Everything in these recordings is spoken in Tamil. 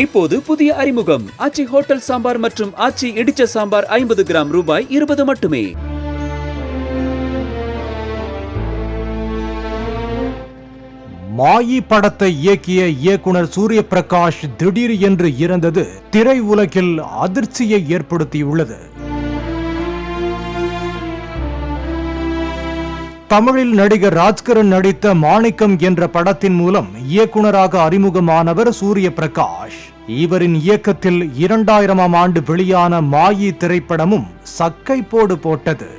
இப்போது புதிய அறிமுகம் ஆச்சி ஹோட்டல் சாம்பார் மற்றும் ஆச்சி இடிச்ச சாம்பார் 50 கிராம் ரூபாய் 20 மட்டுமே. மாயி படத்தை இயக்கிய இயக்குனர் சூரிய பிரகாஷ் திடீர் என்று இறந்தது திரை உலகில் அதிர்ச்சியை ஏற்படுத்தியுள்ளது. தமிழில் நடிகர் ராஜ்கரன் நடித்த மாணிக்கம் என்ற படத்தின் மூலம் இயக்குனராக அறிமுகமானவர் சூரிய பிரகாஷ். இவரின் இயக்கத்தில் 2000ஆம் ஆண்டு வெளியான மாயி திரைப்படமும் சக்கை போடு போட்டது.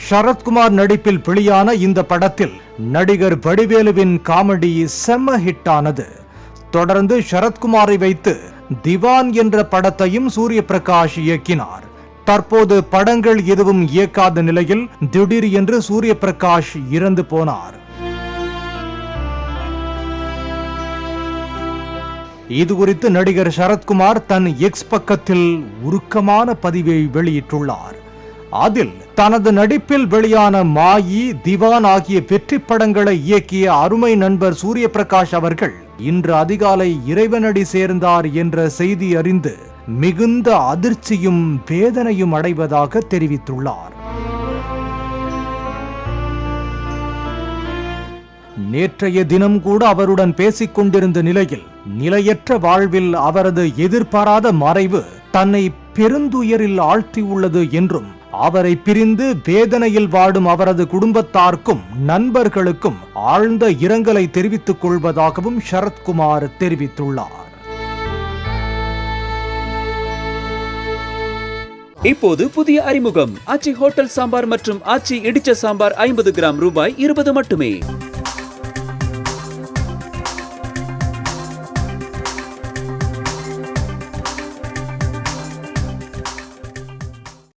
சரத்குமார் நடிப்பில் வெளியான இந்த படத்தில் நடிகர் வடிவேலுவின் காமெடி செம்ம ஹிட் ஆனது. தொடர்ந்து சரத்குமாரை வைத்து திவான் என்ற படத்தையும் சூரிய பிரகாஷ் இயக்கினார். தற்போது படங்கள் எதுவும் இயக்காத நிலையில் திடீர் என்று சூரிய பிரகாஷ் இறந்து போனார். இது குறித்து நடிகர் சரத்குமார் தன் எக்ஸ் பக்கத்தில் உருக்கமான பதிவை வெளியிட்டுள்ளார். அதில் தனது நடிப்பில் வெளியான மாயி, திவான் ஆகிய வெற்றி படங்களை இயக்கிய அருமை நண்பர் சூரிய பிரகாஷ் அவர்கள் இன்று அதிகாலை இறைவனடி சேர்ந்தார் என்ற செய்தி அறிந்து மிகுந்த அதிர்ச்சியும் வேதனையும் அடைவதாக தெரிவித்துள்ளார். நேற்றைய தினம் கூட அவருடன் பேசிக் கொண்டிருந்த நிலையில் நிலையற்ற வாழ்வில் அவரது எதிர்பாராத மறைவு தன்னை பெருந்துயரில் ஆழ்த்தியுள்ளது என்றும் அவரை பிரிந்து வேதனையில் வாடும் அவரது குடும்பத்தாருக்கும் நண்பர்களுக்கும் ஆழ்ந்த இரங்கலை தெரிவித்துக் கொள்வதாகவும் சரத்குமார் தெரிவித்துள்ளார். இப்போது புதிய அறிமுகம் ஆச்சி ஹோட்டல் சாம்பார் மற்றும் ஆச்சி இடிச்ச சாம்பார் 50 கிராம் ரூபாய் 20 மட்டுமே.